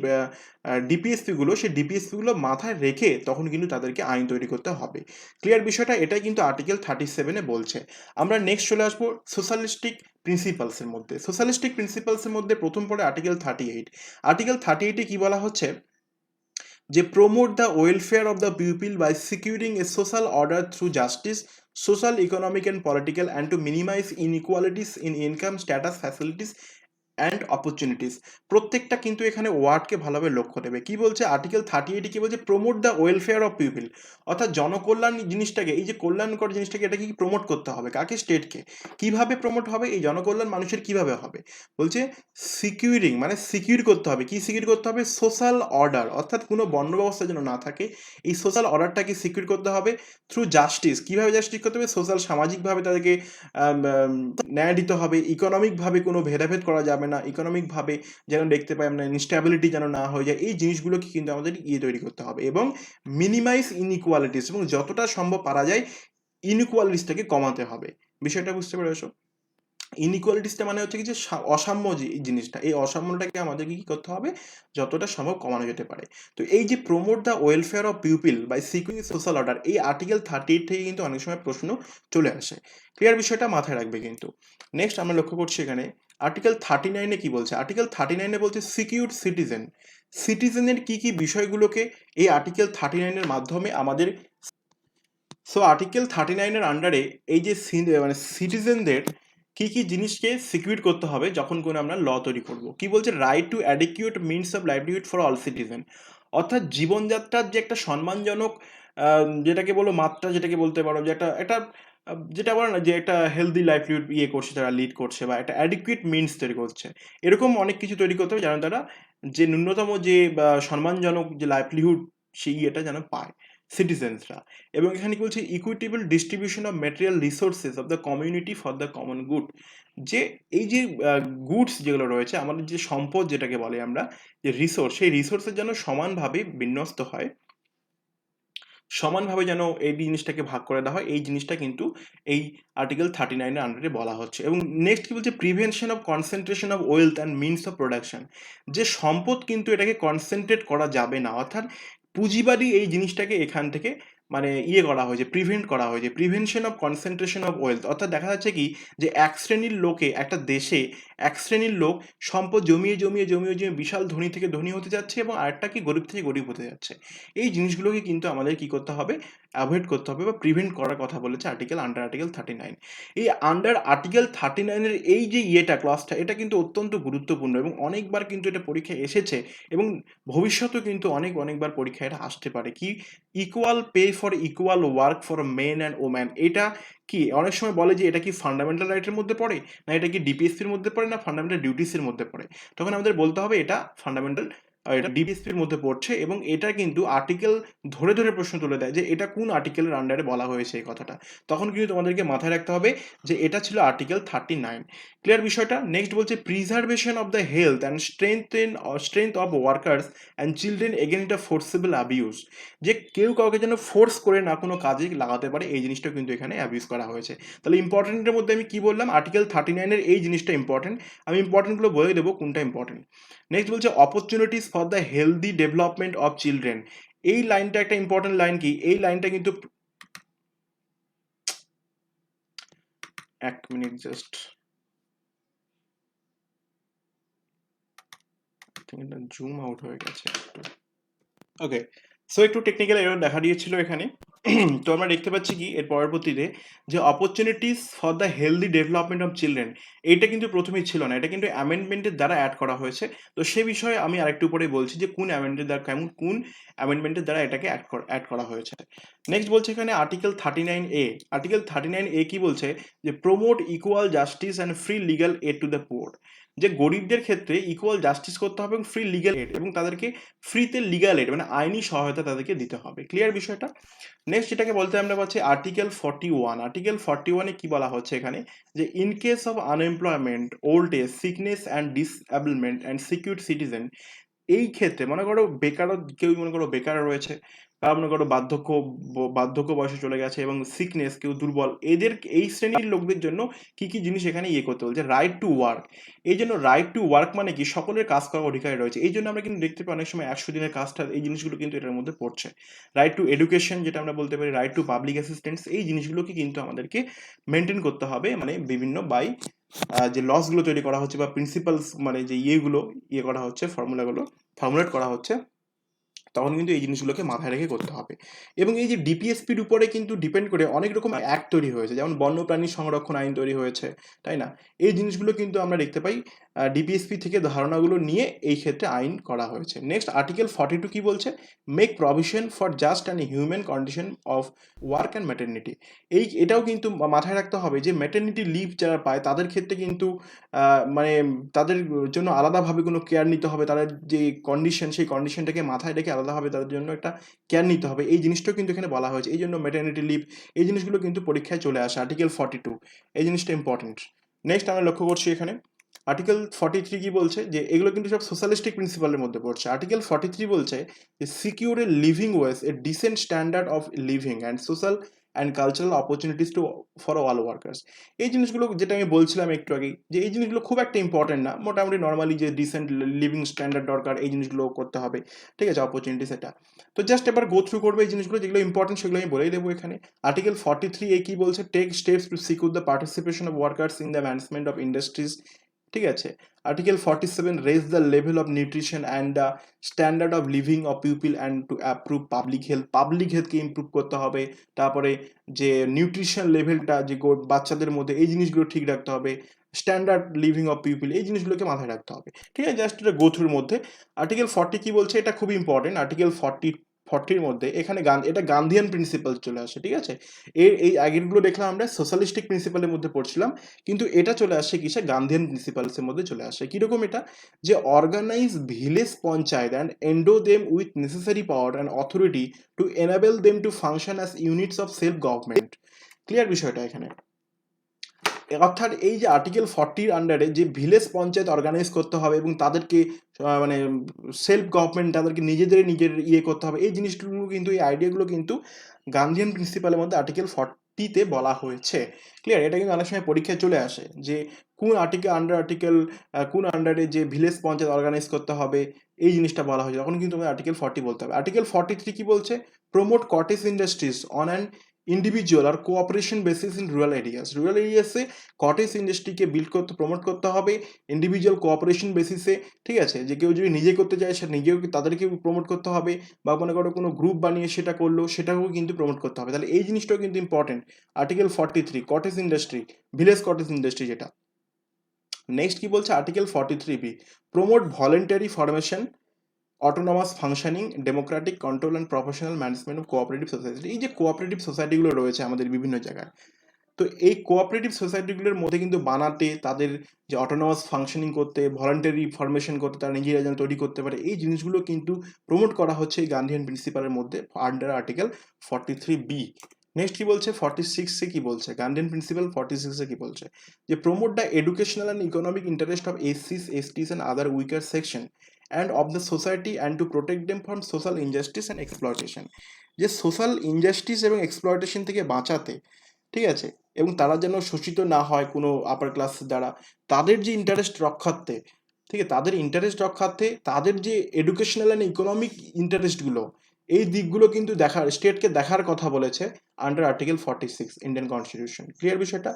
ডিপিএসপিগুলো সেই ডিপিএসপিগুলো মাথায় রেখে তখন কিন্তু তাদেরকে আইন তৈরি করতে হবে। ক্লিয়ার বিষয়টা? এটাই কিন্তু আর্টিকেল 37-এ বলছে। আমরা নেক্সট চলে আসবো সোশ্যালিস্টিক প্রিন্সিপালসের মধ্যে। সোশ্যালিস্টিক প্রিন্সিপালসের মধ্যে প্রথম পড়ে আর্টিকেল 38। আর্টিকেল 38-এ কি বলা হচ্ছে যে promote the welfare of the people by securing a social order through justice, social, economic and political, and to minimise inequalities in income, status, facilities and opportunities. প্রত্যেকটা কিন্তু এখানে ওয়ার্ডকে ভালোভাবে লক্ষ্য দেবে। কি বলছে আর্টিকেল 38 কি বলছে? Promote the welfare of people, অর্থাৎ জনকল্যাণ জিনিসটাকে, এই যে কল্যাণকর জিনিসটাকে, এটাকে কি প্রমোট করতে হবে? কাকে? স্টেটকে। কিভাবে প্রমোট হবে? এই জনকল্যাণ মানুষের কিভাবে হবে? বলছে সিকিউরিং, মানে সিকিউর করতে হবে। কি সিকিউর করতে হবে? সোশ্যাল অর্ডার, অর্থাৎ কোনো বর্ণ ব্যবস্থা যেন না থাকে, এই সোশ্যাল অর্ডারটাকে সিকিউর করতে হবে থ্রু জাস্টিস। কিভাবে জাস্টিস করতে হবে? সোশ্যাল, সামাজিকভাবে তাদেরকে ন্যায় দিতে হবে। ইকোনমিকভাবে কোনো ভেদাভেদ করা যাবে না, ইকোনমিকভাবে যেন দেখতে পাই আমরা ইনস্ট্যাবিলিটি যেন না হয়ে যায়, এই জিনিসগুলোকে কিন্তু আমাদের তৈরি করতে হবে। এবং মিনিমাইজ ইনইকুয়ালিটিস, এবং যতটা সম্ভব পারা যায় ইনইকুয়ালিটিসটাকে কমাতে হবে। বিষয়টা বুঝতে পেরেছো? ইনইকুয়ালিটিসটা মানে হচ্ছে কি, যে অসাম্য যে জিনিসটা, এই অসাম্যটাকে আমাদেরকে কি করতে হবে? যতটা সম্ভব কমানো যেতে পারে। তো এই যে promote the welfare of people by securing social order, এই আর্টিকেল 38 থেকে কিন্তু অনেক সময় প্রশ্ন চলে আসে। ক্লিয়ার? বিষয়টা মাথায় রাখবে কিন্তু। নেক্সট আমরা লক্ষ্য করছি এখানে আর্টিকেল 39-এ কি বলছে? আর্টিকেল 39-এ বলছে সিকিউর সিটিজেন। সিটিজেনের কি কি বিষয়গুলোকে এই আর্টিকেল 39-এর মাধ্যমে আমাদের, সো আর্টিকেল 39-এর আন্ডারে এই যে মানে সিটিজেনদের কি কি জিনিসকে সিকিউর করতে হবে যখন কোনো আমরা ল তৈরি করব। কি বলছে? Right two adequate means of livelihood for all citizen, অর্থাৎ জীবনযাত্রার যে একটা সম্মানজনক যেটাকে বলো মাত্রা, যেটাকে বলতে পারো যে একটা একটা যেটা বলে না যে একটা হেলদি লাইভলিহুড করছে, তারা লিড করছে, বা একটা অ্যাডিকুয়েট মিনস তৈরি করছে, এরকম অনেক কিছু তৈরি করতে হবে যেন তারা যে ন্যূনতম যে সম্মানজনক যে লাইভলিহুড সেই ইয়েটা যেন পায় সিটিজেন্সরা। এবং এখানে কি বলছে? Equitable distribution of material resources of the community for the common good, যে এই যে গুডস যেগুলো রয়েছে, আমাদের যে সম্পদ যেটাকে বলে আমরা, যে রিসোর্স, সেই রিসোর্সের যেন সমানভাবে বিন্যস্ত হয়, সমানভাবে যেন এই জিনিসটাকে ভাগ করে দেওয়া হয়, এই জিনিসটা কিন্তু এই আর্টিকেল 39-এর আন্ডারে বলা হচ্ছে। এবং নেক্সট কি বলছে? Prevention of concentration of wealth and means of production, যে সম্পদ কিন্তু এটাকে কনসেন্ট্রেট করা যাবে না, অর্থাৎ পুঁজিবাদী এই জিনিসটাকে এখান থেকে মানে করা হয়েছে, প্রিভেন্ট করা হয়েছে। Prevention of concentration of wealth, অর্থাৎ দেখা যাচ্ছে কি, যে এক শ্রেণীর লোকে, একটা দেশে এক শ্রেণীর লোক সম্পদ জমিয়ে জমিয়ে জমিয়ে জমিয়ে বিশাল ধনী থেকে ধনী হতে যাচ্ছে, এবং আরেকটা কি গরিব থেকে গরিব হতে যাচ্ছে। এই জিনিসগুলোকে কিন্তু আমাদের কি করতে হবে? অ্যাভয়েড করতে হবে বা প্রিভেন্ট করার কথা বলেছে আর্টিকেল 39। এই আন্ডার আর্টিকেল 39-এর এই যে ক্লজটা, এটা কিন্তু অত্যন্ত গুরুত্বপূর্ণ, এবং অনেকবার কিন্তু এটা পরীক্ষায় এসেছে, এবং ভবিষ্যতেও কিন্তু অনেকবার পরীক্ষায় এটা আসতে পারে। কি? Equal pay for equal work for men and woman, এটা কি অনেক সময় বলে যে এটা কি ফান্ডামেন্টাল রাইটের মধ্যে পড়ে, না এটা কি ডিপিএসপির মধ্যে পড়ে, না ফান্ডামেন্টাল ডিউটিসের মধ্যে পড়ে? তখন আমাদের বলতে হবে এটা ফান্ডামেন্টাল, এটা ডিপিএসপির মধ্যে পড়ছে। এবং এটা কিন্তু আর্টিকেল ধরে ধরে প্রশ্ন তুলে দেয় যে এটা কোন আর্টিকেলের আন্ডারে বলা হয়েছে এই কথাটা। তখন কিন্তু তোমাদেরকে মাথায় রাখতে হবে যে এটা ছিল আর্টিকেল 39। ক্লিয়ার বিষয়টা? নেক্সট বলছে preservation of the health and strength of workers and children against the forcible abuse, যে কেউ কাউকে যেন ফোর্স করে না কোনো কাজে লাগাতে পারে, এই জিনিসটা কিন্তু এখানে অ্যাবিউজ করা হয়েছে। তাহলে ইম্পর্টেন্টের মধ্যে আমি কি বললাম? আর্টিকেল 39-এর এই জিনিসটা ইম্পর্টেন্ট। আমি ইম্পর্টেন্টগুলো বলে দেবো কোনটা ইম্পর্টেন্ট। নেক্সট বলছে opportunities for the healthy development of children, এই লাইনটা একটা ইম্পর্টেন্ট লাইন। কি? এই লাইনটা কিন্তু, এক মিনিট জাস্ট, জুম আউট হয়ে গেছে একটু। ওকে, সো একটু টেকনিক্যাল এরর দেখা দিয়েছিল এখানে। তো আমরা দেখতে পাচ্ছি কি এর পরবর্তীতে, যে opportunities for the healthy development of children, এইটা কিন্তু প্রথমেই ছিল না, এটা কিন্তু অ্যামেন্ডমেন্টের দ্বারা অ্যাড করা হয়েছে। তো সে বিষয়ে আমি আরেকটু পরে বলছি যে কোন অ্যামেন্ডমেন্টের দ্বারা এটাকে অ্যাড করা হয়েছে। নেক্সট বলছে এখানে আর্টিকেল 39A কি বলছে? যে promote equal justice and free legal aid to the poor, যে গরিবদের ক্ষেত্রে ইকুয়াল জাস্টিস করতে হবে এবং ফ্রি লিগাল এড, এবং তাদেরকে ফ্রিতে লিগাল এড মানে আইনি সহায়তা তাদেরকে দিতে হবে। ক্লিয়ার বিষয়টা? নেক্সট যেটাকে বলতে আমরা পাচ্ছি আর্টিকেল 41 কি বলা হচ্ছে এখানে? যে in case of unemployment, old age, sickness and disablement and secure citizen, এই ক্ষেত্রে মনে করো কেউ মনে করো বেকার রয়েছে, বা মনে করো বার্ধক্য বয়সে চলে গেছে, এবং সিকনেস, কেউ দুর্বল, এই শ্রেণীর লোকদের জন্য কি কি জিনিস এখানে করতে বলছে? Right to work. এই জন্য রাইট টু ওয়ার্ক মানে কি? সকলের কাজ করার অধিকার রয়েছে। এই জন্য আমরা কিন্তু দেখতে পাই অনেক সময় 100 দিনের কাজটা, এই জিনিসগুলো কিন্তু এটার মধ্যে পড়ছে। রাইট টু এডুকেশন, যেটা আমরা বলতে পারি রাইট টু পাবলিক অ্যাসিস্ট্যান্স, এই জিনিসগুলোকে কিন্তু আমাদেরকে মেনটেন করতে হবে, মানে বিভিন্ন যে লসগুলো তৈরি করা হচ্ছে, বা প্রিন্সিপালস মানে যে করা হচ্ছে, ফর্মুলেট করা হচ্ছে, তখন কিন্তু এই জিনিসগুলোকে মাথায় রেখে করতে হবে। এবং এই যে ডিপিএসপির উপরে কিন্তু ডিপেন্ড করে অনেক রকম অ্যাক্ট তৈরি হয়েছে, যেমন বন্যপ্রাণী সংরক্ষণ আইন তৈরি হয়েছে, তাই না? এই জিনিসগুলো কিন্তু আমরা দেখতে পাই ডিপিএসপি থেকে ধারণাগুলো নিয়ে এই ক্ষেত্রে আইন করা হয়েছে। নেক্সট আর্টিকেল 42 কি বলছে? Make provision for just and human condition of work and maternity. এটাও কিন্তু মাথায় রাখতে হবে যে ম্যাটারনিটি লিভ যারা পায় তাদের ক্ষেত্রে কিন্তু মানে তাদের জন্য আলাদাভাবে কোনো কেয়ার নিতে হবে, তাদের যে কন্ডিশন সেই কন্ডিশনটাকে মাথায় রেখে আলাদাভাবে তাদের জন্য একটা কেয়ার নিতে হবে, এই জিনিসটাও কিন্তু এখানে বলা হয়েছে। এই জন্য ম্যাটারনিটি লিভ এই জিনিসগুলো কিন্তু পরীক্ষায় চলে আসে, আর্টিকেল 42 এই জিনিসটা ইম্পর্টেন্ট। নেক্সট আমরা লক্ষ্য করছি এখানে আর্টিকেল 43 কি বলছে, যে এগুলো কিন্তু সব সোশ্যালিস্টিক প্রিন্সিপালের মধ্যে পড়ছে। আর্টিকেল 43 বলছে যে secure a living wedge, A dissent standard of living and social and cultural opportunities two for all workers. এই জিনিসগুলো যেটা আমি বলছিলাম একটু আগেই, যে এই জিনিসগুলো খুব একটা ইম্পর্টেন্ট না, মোটামুটি নর্মালি যে ডিসেন্ট লিভিং স্ট্যান্ডার্ড দরকার এই জিনিসগুলো করতে হবে, ঠিক আছে, অপরচুনিটিস এটা। তো জাস্ট এবার গো থ্রু করবে এই জিনিসগুলো, যেগুলো ইম্পর্টেন্ট সেগুলো আমি বলেই দেবো এখানে। আর্টিকেল 43 কি বলছে? Take steps to secure the participation of workers in the management of industries, ঠিক আছে। Article 47 raise the level of nutrition and the standard of living of people and to approve public হেলথকে improve করতে হবে। তারপরে যে nutrition লেভেলটা যে বাচ্চাদের মধ্যে এই জিনিসগুলো ঠিক রাখতে হবে, স্ট্যান্ডার্ড লিভিং অফ পিপল এই জিনিসগুলোকে মাথায় রাখতে হবে, ঠিক আছে। জাস্ট এটা গো থ্রুর মধ্যে। আর্টিকেল 40 কি বলছে? এটা খুবই ইম্পর্টেন্ট। আর্টিকেল 40-এর মধ্যে এখানে এটা গান্ধিয়ান প্রিন্সিপাল চলে আসে, ঠিক আছে। এই আগেরগুলো দেখলাম আমরা সোশ্যালিস্টিক প্রিন্সিপালের মধ্যে পড়ছিলাম, কিন্তু এটা চলে আসে কিসে? গান্ধিয়ান প্রিন্সিপালসের মধ্যে চলে আসে। কিরকম এটা? যে organise village panchayat and endow them with necessary power and authority to enable them to function as units of self government. Clear বিষয়টা এখানে? অর্থাৎ এই যে আর্টিকেল 40-র আন্ডারে যে ভিলেজ পঞ্চায়েত অর্গানাইজ করতে হবে এবং তাদেরকে মানে সেলফ গভর্নমেন্ট, তাদেরকে নিজের করতে হবে, এই জিনিসগুলো কিন্তু, এই আইডিয়াগুলো কিন্তু গান্ধিয়ান প্রিন্সিপালের মধ্যে আর্টিকেল 40-তে বলা হয়েছে। ক্লিয়ার? এটা কিন্তু অনেক সময় পরীক্ষায় চলে আসে যে কোন কোন আন্ডারে যে ভিলেজ পঞ্চায়েত অর্গানাইজ করতে হবে এই জিনিসটা বলা হয়েছে, তখন কিন্তু আর্টিকেল 40 বলতে হবে। আর্টিকেল 43 কি বলছে? Promote cottage industries on an individual or cooperation basis in rural এরিয়াসে কটেজ ইন্ডাস্ট্রিকে প্রমোট করতে হবে ইন্ডিভিজুয়াল কোঅপারেশন বেসিসে, ঠিক আছে। যে কেউ যদি নিজে করতে চায় সে নিজেও তাদেরকে প্রমোট করতে হবে, বা মনে করো কোনো গ্রুপ বানিয়ে সেটা করলো সেটাকেও কিন্তু প্রমোট করতে হবে। তাহলে এই জিনিসটাও কিন্তু important. Article 43 cottage industry, village cottage industry যেটা। নেক্সট কি বলছে? Article 43B promote voluntary formation, autonomous functioning, Democratic control and professional management of cooperative society. এই যে কোঅপারেটিভ সোসাইটিগুলো রয়েছে আমাদের বিভিন্ন জায়গায়, তো এই কোঅপারেটিভ সোসাইটিগুলোর মধ্যে কিন্তু বানাতে, তাদের যে অটোনমাস ফাংশনিং করতে, ভলান্টারি ফরমেশন করতে, তারা নিজেরা যেন তৈরি করতে পারে, এই জিনিসগুলো কিন্তু প্রমোট করা হচ্ছে এই গান্ধিয়ান প্রিন্সিপালের মধ্যে আন্ডার আর্টিকেল 43B। নেক্সট কি বলছে? 46-এ কি বলছে? গান্ধিয়ান প্রিন্সিপাল 46-এ কি বলছে? যে promote the educational and economic interest of এসসিস, STs and other weaker section and of the society and to protect them from social injustice and exploitation. যে সোশ্যাল ইনজাস্টিস এবং এক্সপ্লয়টেশন থেকে বাঁচাতে, ঠিক আছে, এবং তারা যেন শোষিত না হয় কোনো আপার ক্লাসের দ্বারা, তাদের যে ইন্টারেস্ট রক্ষার্থে, ঠিক আছে, তাদের ইন্টারেস্ট রক্ষার্থে তাদের যে এডুকেশনাল অ্যান্ড ইকোনমিক ইন্টারেস্টগুলো, এই দিকগুলো কিন্তু স্টেটকে দেখার কথা বলেছে under article 46 Indian constitution. Clear বিষয়টা?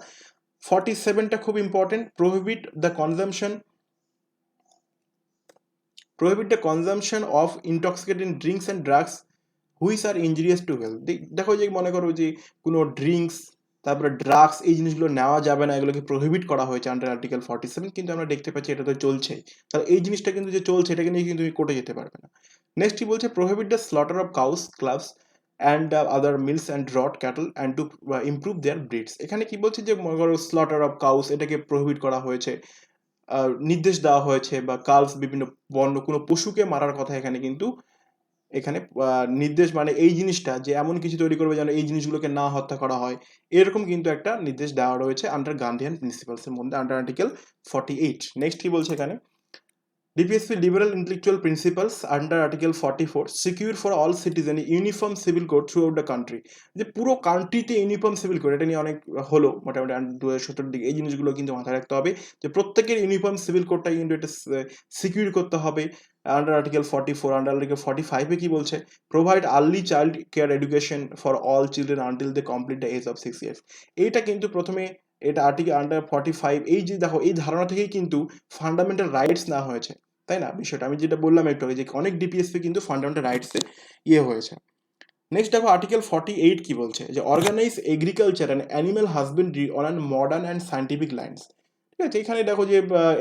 47টা খুব important. Prohibit the consumption of intoxicating drinks and drugs which are injurious to health. দেখো যে মনে করো যে কোনো ড্রিঙ্কস, তারপরে ড্রাগস, এই জিনিসগুলো নেওয়া যাবে না, এগুলোকে প্রোহিবিট করা হয়েছে আন্ডার আর্টিকেল 47, কিন্তু আমরা দেখতে পাচ্ছি এটা তো চলছেই। তাহলে এই জিনিসটা কিন্তু যে চলছে এটাকে নিয়ে কিন্তু তুমি কোর্টে যেতে পারবে না। নেক্সট কি বলছে? Prohibit the slaughter of cows, calves and other milch and draught cattle and to improve their breeds. এখানে কি বলছে? যে মনে করো স্লটার অফ কাউস, এটাকে প্রোহিবিট করা হয়েছে, নির্দেশ দেওয়া হয়েছে, বা কালস, বিভিন্ন বন্য কোনো পশুকে মারার কথা এখানে কিন্তু নির্দেশ, মানে এই জিনিসটা যে এমন কিছু তৈরি করবে যেন এই জিনিসগুলোকে না হত্যা করা হয়, এরকম কিন্তু একটা নির্দেশ দেওয়া রয়েছে আন্ডার গান্ধিয়ান প্রিন্সিপালসের মধ্যে আন্ডার আর্টিকেল 48। নেক্সট কি বলছে এখানে? DPSP liberal intellectual principles under article 44 secure for all citizen uniform civil code through out the country. যে পুরো কান্ট্রিতে ইউনিফর্ম সিভিল কোড, এটা নিয়ে অনেক হলো মোটামুটি 2017 দিকে। এই জিনিসগুলো কিন্তু মাথায় রাখতে হবে যে প্রত্যেকের ইউনিফর্ম সিভিল কোডটা কিন্তু এটা সিকিউর করতে হবে আন্ডার আর্টিকেল 44। আন্ডার আর্টিকেল 45-এ কি বলছে? Provide early child care education for all children until they complete the age of 6 years। এইটা কিন্তু প্রথমে এটা আর্টিকেল আন্ডার 45, এই যে দেখো এই ধারণা থেকেই কিন্তু ফান্ডামেন্টাল রাইটস নেওয়া হয়েছে। তাই না বিষয়টা? আমি যেটা বললাম একটু আগে যে অনেক ডিপিএসপি কিন্তু ফান্ডামেন্টাল রাইটসে হয়েছে। নেক্সট দেখো আর্টিকেল 48 কি বলছে, যে organise agriculture and animal husbandry on an modern and scientific lines. ঠিক আছে, এখানে দেখো যে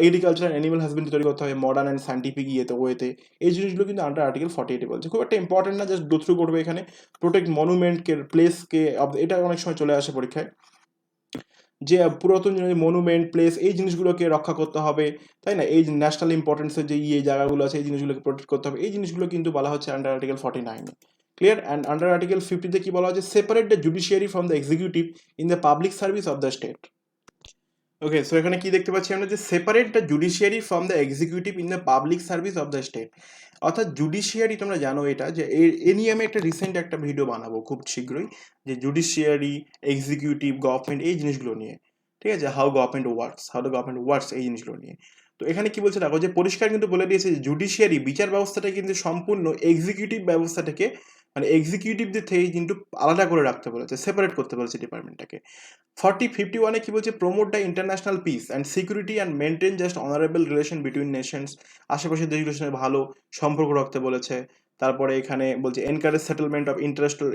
এগ্রিকালচার অ্যান্ড অ্যানিম্যাল হাজবেন্ড্রি তৈরি করতে হবে মডার্ন অ্যান্ড সায়েন্টিফিক ওয়েতে। এই জিনিসগুলো কিন্তু আন্ডার আর্টিকেল 48 বলছে। খুব একটা ইম্পর্টেন্ট না, জাস্ট গো থ্রু করবে এখানে। প্রোটেক্ট মনুমেন্টকে, প্লেসকে, এটা অনেক সময় চলে আসে পরীক্ষায়, যে পুরাতন মনুমেন্ট, প্লেস, এই জিনিসগুলোকে রক্ষা করতে হবে, তাই না? এই ন্যাশনাল ইম্পর্টেন্সের যে জায়গাগুলো আছে এই জিনিসগুলোকে প্রোটেক্ট করতে হবে। এই জিনিসগুলো কিন্তু বলা হচ্ছে under article 49। Clear? And under article 50-তে কি বলা হচ্ছে, separate the judiciary from the executive in the public service of the state. Okay, so এখানে কি দেখতে পাচ্ছি আমরা, যে separate the judiciary from the executive in the public service of the state. অর্থাৎ জুডিশিয়ারি, তোমরা জানো এটা, যে এ নিয়ে আমি একটা রিসেন্ট একটা ভিডিও বানাবো খুব শীঘ্রই, যে জুডিশিয়ারি, এক্সিকিউটিভ, গভর্নমেন্ট, এই জিনিসগুলো নিয়ে। ঠিক আছে, হাউ গভর্নমেন্ট ওয়ার্কস, এই জিনিসগুলো নিয়ে। তো এখানে কি বলছে দেখো, যে পরিষ্কার কিন্তু বলে দিয়েছে যে জুডিশিয়ারি, বিচার ব্যবস্থাটা কিন্তু সম্পূর্ণ এক্সিকিউটিভ ব্যবস্থাটাকে, মানে এক্সিকিউটিভদের থেকে কিন্তু আলাদা করে রাখতে বলেছে, সেপারেট করতে বলেছে ডিপার্টমেন্টটাকে। 51 কি বলছে, promote the international piece and security and maintain just honourable relation between Nations. আশেপাশের দেশগুলোর সঙ্গে ভালো সম্পর্ক রাখতে বলেছে। তারপরে এখানে বলছে encourage settlement of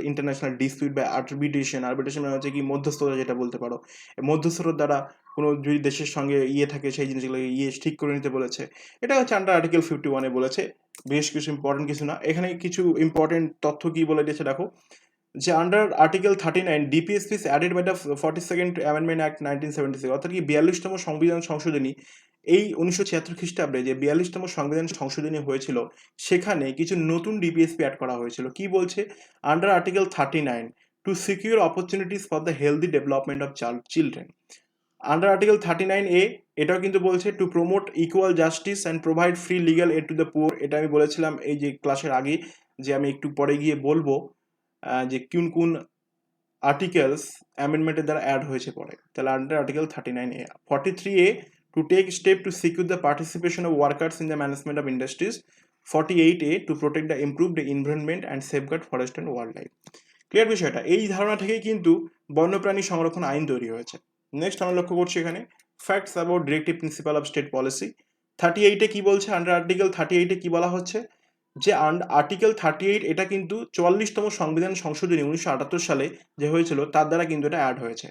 international dispute by arbitration মানে হচ্ছে কি মধ্যস্থতা, যেটা বলতে পারো। মধ্যস্থতার দ্বারা কোনো যদি দেশের সঙ্গে থাকে সেই জিনিসগুলো ঠিক করে নিতে বলেছে। এটা হচ্ছে আন্ডার আর্টিকেল 51 বলেছে। বেশ কিছু ইম্পর্টেন্ট কিছু না, এখানে কিছু ইম্পর্টেন্ট তথ্য কি বলে দিয়েছে দেখো, যে under article 39 DPSP added by the 42nd amendment act 1976, অর্থাৎ কি 42তম সংবিধান সংশোধনী, এই 1976 খ্রিস্টাব্দে যে 42তম সংবিধান সংশোধনী হয়েছিল, সেখানে কিছু নতুন ডিপিএসপি অ্যাড করা হয়েছিল। কি বলছে, under article 39 to secure opportunities for the healthy development of children. Under article 39A এটাও কিন্তু বলছে to promote equal justice and provide free legal aid to the poor. এটা আমি বলেছিলাম এই যে ক্লাসের আগে, যে আমি একটু পরে গিয়ে বলবো যে কোন কোন আর্টিকেলস অ্যামেন্ডমেন্টের দ্বারা অ্যাড হয়েছে পরে। তাহলে under article 39A। 43A to take step to secure the participation of workers in the management of industries. 48A to protect the improve the environment and safeguard forest and wildlife. Clear বিষয়টা? এই ধারণা থেকেই কিন্তু বন্যপ্রাণী সংরক্ষণ আইন তৈরি হয়েছে। নেক্সট আমরা লক্ষ্য করছি এখানে facts about directive principle of state policy. 38-এ কি বলছে, আন্ডার আর্টিকেল 38-এ কি বলা হচ্ছে, যে আর্টিকেল 38 এটা কিন্তু 44তম সংবিধান সংশোধনী 1978 সালে যে হয়েছিল তার দ্বারা কিন্তু এটা অ্যাড হয়েছে।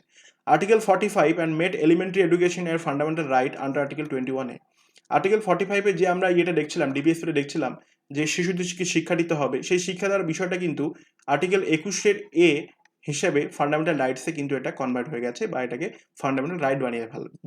Article 45 and made elementary education এর fundamental right under article 21A। Article 45-এ যে আমরা দেখছিলাম, ডিপিএসপিতে দেখছিলাম, যে শিশুদেরকে শিক্ষা দিতে হবে, সেই শিক্ষা দেওয়ার বিষয়টা কিন্তু আর্টিকেল 21-এর এ হিসেবে ফান্ডামেন্টাল রাইটসে কিন্তু এটা কনভার্ট হয়ে গেছে, বা এটাকে ফান্ডামেন্টাল রাইট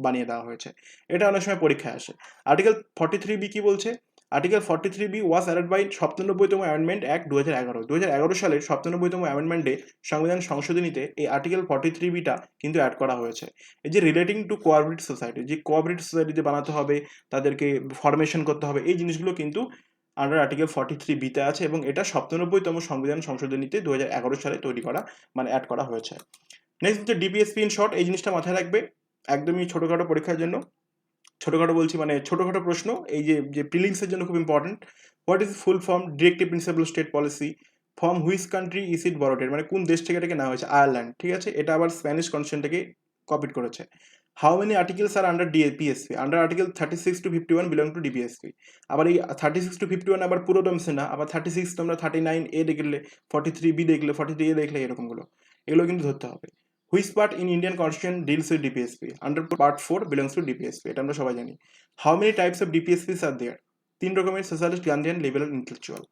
বানিয়ে দেওয়া হয়েছে। এটা অনেক সময় পরীক্ষায় আসে। আর্টিকেল 43B কি বলছে, article 43B was added by 97তম অ্যামেন্ডমেন্ট অ্যাক্ট 2011। 2011 সালের 97তম অ্যামেন্ডমেন্টে সংবিধান সংশোধনীতে এই আর্টিকেল 43Bটা কিন্তু অ্যাড করা হয়েছে। এই যে রিলেটিং টু কোঅপারেটিভ সোসাইটি, যে কোঅপারেটিভ সোসাইটি যে বানাতে হবে, তাদেরকে ফরমেশন করতে হবে, এই জিনিসগুলো কিন্তু আন্ডার আর্টিকেল 43Bতে আছে, এবং এটা 97তম সংবিধান সংশোধনীতে 2011 সালে তৈরি করা, মানে অ্যাড করা হয়েছে। নেক্সট হচ্ছে ডিপিএসপি ইন শর্ট। এই জিনিসটা মাথায় রাখবে একদমই ছোটোখাটো পরীক্ষার জন্য, ছোটোখাটো বলছি মানে ছোটোখাটো প্রশ্ন, এই যে প্রিলিমসের জন্য খুব important. What is full form directive principle state policy, from which country is it borrowed, মানে কোন দেশ থেকে এটাকে নেওয়া হয়েছে, আয়ারল্যান্ড। ঠিক আছে, এটা আবার স্প্যানিশ কনস্টিটিউশন থেকে কপিড করেছে। How many articles are under DPSP, under article 36 to 51 belong to DPSP. আবার এই 36 to 51 আবার পুরো টার্মসে না, আবার 36 তোমরা 39A দেখলে, 43B দেখলে, 43A দেখলে, এরকমগুলো এগুলো কিন্তু ধরতে হবে। Which part in Indian constitution deals with DPSP, under part 4 belongs to DPSP, এটা আমরা সবাই জানি। হাউ মেনি টাইপস অফ ডিপিএসপিস আর দেয়ার, 3 রকমের, সোশ্যালিস্ট, গান্ধিয়ান, লিবারাল, ইন্টেলেকচুয়াল।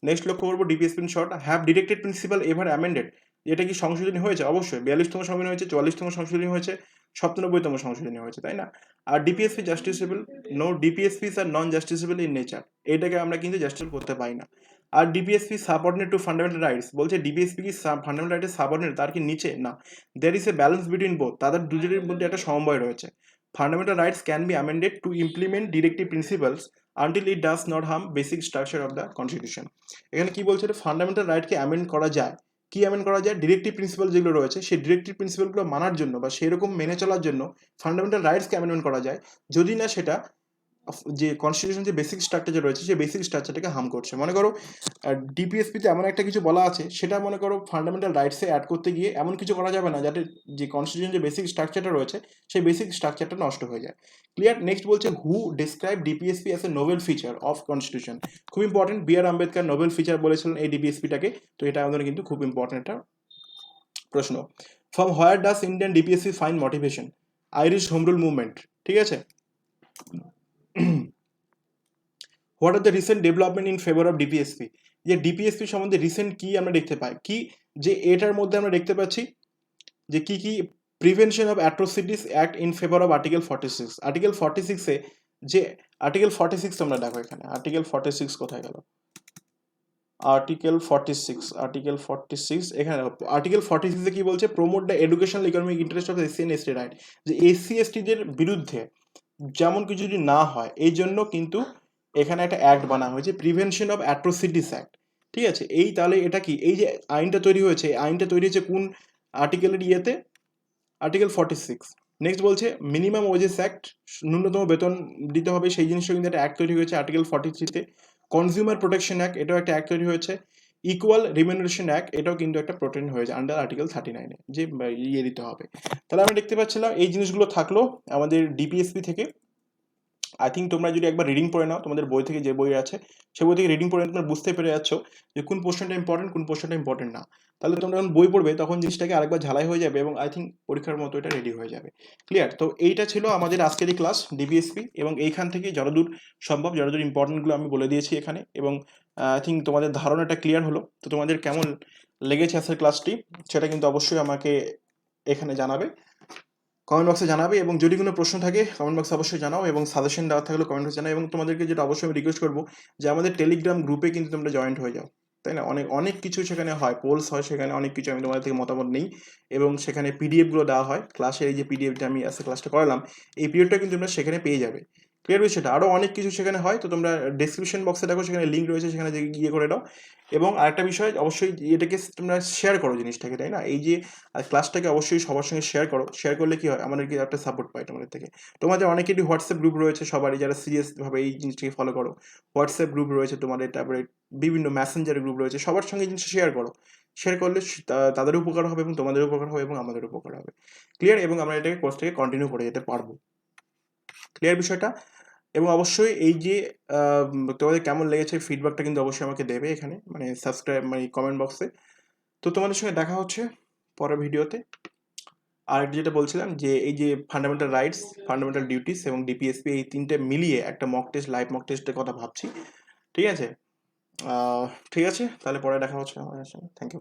নেক্সট লক্ষ্য করবো DPSP in short. Have directed principal ever amended, এটা কি সংশোধনী হয়েছে? অবশ্যই। 42তম সংশোধনী হয়েছে, 44তম সংশোধনী হয়েছে, 97তম সংশোধনী হয়েছে, তাই না? আর DPSP justiciable, no, DPSPs are non justiciable in nature, এটাকে আমরা কিন্তু জাস্টিস করতে পারি না। আর DPSP subordinate to fundamental rights, বলছে ডিপিএসপি কি ফান্ডামেন্টাল রাইটের সাবঅর্ডিনেট, তার কি নিচে? না, there is a balance between both, তাদের দুজনের মধ্যে একটা সমন্বয় রয়েছে। Fundamental rights can be amended to implement directive principles until it does not harm basic structure of the constitution. এখানে কি বলছে, ফান্ডামেন্টাল রাইটকে অ্যামেন্ড করা যায়, কি অ্যামেন্ড করা যায়, ডিরেক্টিভ প্রিন্সিপাল যেগুলো রয়েছে সেই ডিরেক্টিভ প্রিন্সিপালগুলো মানার জন্য বা সেরকম মেনে চলার জন্য ফান্ডামেন্টাল রাইটসকে অ্যামেন্ডমেন্ট করা যায়, যদি না সেটা যে কনস্টিটিউশন যে বেসিক স্ট্রাকচার রয়েছে সেই বেসিক স্ট্রাকচারটাকে হার্ম করছে। মনে করো ডিপিএসপিতে এমন একটা কিছু বলা আছে, সেটা মনে করো ফান্ডামেন্টাল রাইটসে অ্যাড করতে গিয়ে এমন কিছু করা যাবে না যাতে যে কনস্টিটিউশন যে বেসিক স্ট্রাকচারটা রয়েছে সেই বেসিক স্ট্রাকচারটা নষ্ট হয়ে যায়। ক্লিয়ার? নেক্সট বলছে who describe DPSP as a noble feature of constitution. খুব important, B R Ambedkar noble feature বলেছিলেন এই ডিপিএসপিটাকে, তো এটা আমাদের কিন্তু খুব ইম্পর্টেন্ট একটা প্রশ্ন। From where does Indian DPSP find motivation? Irish home rule movement. ঠিক আছে। What are the recent development in favour of DPSP? যে ডিপিএসপি সম্বন্ধে রিসেন্ট কি আমরা দেখতে পাই, কি যে এটার মধ্যে আমরা দেখতে পাচ্ছি যে কি কি prevention of atrocities act in favour of article 46। Article 46-এ যে আর্টিকেল 46 তোমরা দেখো এখানে, আর্টিকেল 46 কোথায় গেল? আর্টিকেল 46 এখানে আর্টিকেল 46-এ কি বলছে? Promote the educational economic interest of SC and ST right. যে এসসি এসটিদের বিরুদ্ধে যেমন কিছু যদি না হয় এই জন্য কিন্তু এখানে একটা অ্যাক্ট বানা হয়েছে, প্রিভেনশন অফ অ্যাট্রোসিটিস অ্যাক্ট। ঠিক আছে, এই তাহলে এটা কি, এই যে আইনটা তৈরি হয়েছে, এই আইনটা তৈরি হয়েছে কোন আর্টিকেলের ইয়েতে? আর্টিকেল 46। নেক্সট বলছে মিনিমাম ওয়েজেস অ্যাক্ট, ন্যূনতম বেতন দিতে হবে, সেই জিনিসটা কিন্তু একটা অ্যাক্ট তৈরি হয়েছে আর্টিকেল 43-তে। কনজিউমার প্রোটেকশন অ্যাক্ট, এটাও একটা অ্যাক্ট তৈরি হয়েছে। ইকুয়াল রিমিউনারেশন অ্যাক্ট, এটাও কিন্তু একটা প্রোটেক্ট হয়েছে আন্ডার আর্টিকেল 39-এ, যে ইয়ে দিতে হবে। তাহলে আমরা দেখতে পাচ্ছিলাম এই জিনিসগুলো থাকলো আমাদের ডিপিএসপি থেকে। আই থিঙ্ক তোমরা যদি একবার রিডিং পড়ে নাও, তোমাদের বই থেকে যে বই আছে সে বই থেকে রিডিং পড়ে তোমরা বুঝতে পেরে যাচ্ছ যে কোন পোর্শনটা ইম্পর্টেন্ট, কোন পোর্শনটা ইম্পর্টেন্ট না। তাহলে তোমরা যখন বই পড়বে তখন জিনিসটাকে আরেকবার ঝালাই হয়ে যাবে এবং আই থিঙ্ক পরীক্ষার মতো এটা রেডি হয়ে যাবে। ক্লিয়ার? তো এইটা ছিল আমাদের আজকের এই ক্লাস ডিবিএসপি, এবং এইখান থেকে যতদূর সম্ভব যতদূর ইম্পর্টেন্টগুলো আমি বলে দিয়েছি এখানে, এবং আই থিঙ্ক তোমাদের ধারণাটা ক্লিয়ার হলো। তো তোমাদের কেমন লেগেছে আজকের ক্লাসটি সেটা কিন্তু অবশ্যই আমাকে এখানে জানাবে, কমেন্ট বক্সে জানাবে, এবং যদি কোনো প্রশ্ন থাকে কমেন্ট বক্সে অবশ্যই জানাও, এবং সাজেশন দেওয়া থাকলে কমেন্ট বক্সে জানাও। এবং তোমাদেরকে যেটা অবশ্যই আমি রিকোয়েস্ট করবো যে আমাদের টেলিগ্রাম গ্রুপে কিন্তু তোমরা জয়েন্ট হয়ে যাও, তাই না? অনেক অনেক কিছু সেখানে হয়, পোলস হয়, সেখানে অনেক কিছু আমি তোমাদের থেকে মতামত নিই, এবং সেখানে পিডিএফগুলো দেওয়া হয় ক্লাসের। এই যে পিডিএফটা আমি আজকে ক্লাসটা করালাম, এই পিডিএফটা কিন্তু তোমরা সেখানে পেয়ে যাবে। ক্লিয়ার বিষয়টা? আরও অনেক কিছু সেখানে হয়, তো তোমরা ডেসক্রিপশন বক্সে দেখো, সেখানে লিঙ্ক রয়েছে, সেখানে যে ইয়ে করে দাও। এবং আরেকটা বিষয়, অবশ্যই এটাকে তোমরা শেয়ার করো জিনিসটাকে, তাই না? এই যে ক্লাসটাকে অবশ্যই সবার সঙ্গে শেয়ার করো। শেয়ার করলে কি হয়, আমাদের কি একটা সাপোর্ট পাই তোমাদের থেকে। তোমাদের অনেকেরই হোয়াটসঅ্যাপ গ্রুপ রয়েছে, সবারই যারা সিরিয়াসভাবে এই জিনিসটাকে ফলো করো। হোয়াটসঅ্যাপ গ্রুপ রয়েছে তোমাদের, তারপরে বিভিন্ন মেসেঞ্জার গ্রুপ রয়েছে, সবার সঙ্গে এই জিনিসটা শেয়ার করো। শেয়ার করলে তাদের উপকার হবে, এবং তোমাদের উপকার হবে, এবং আমাদের উপকার হবে। ক্লিয়ার? এবং আমরা এটাকে কোর্সটাকে কন্টিনিউ করে যেতে পারবো। ক্লিয়ার বিষয়টা? এবং অবশ্যই এই যে তোমাদের কেমন লেগেছে ফিডব্যাকটা কিন্তু অবশ্যই আমাকে দেবে এখানে, মানে সাবস্ক্রাইব, মানে কমেন্ট বক্সে। তো তোমাদের সঙ্গে দেখা হচ্ছে পরের ভিডিওতে। আর যেটা বলছিলাম যে এই যে ফান্ডামেন্টাল রাইটস, ফান্ডামেন্টাল ডিউটিস এবং ডিপিএসপি, এই তিনটে মিলিয়ে একটা মক টেস্ট, লাইভ মক টেস্টের কথা ভাবছি। ঠিক আছে? ঠিক আছে, তাহলে পরে দেখা হচ্ছে আমাদের সঙ্গে। Thank you.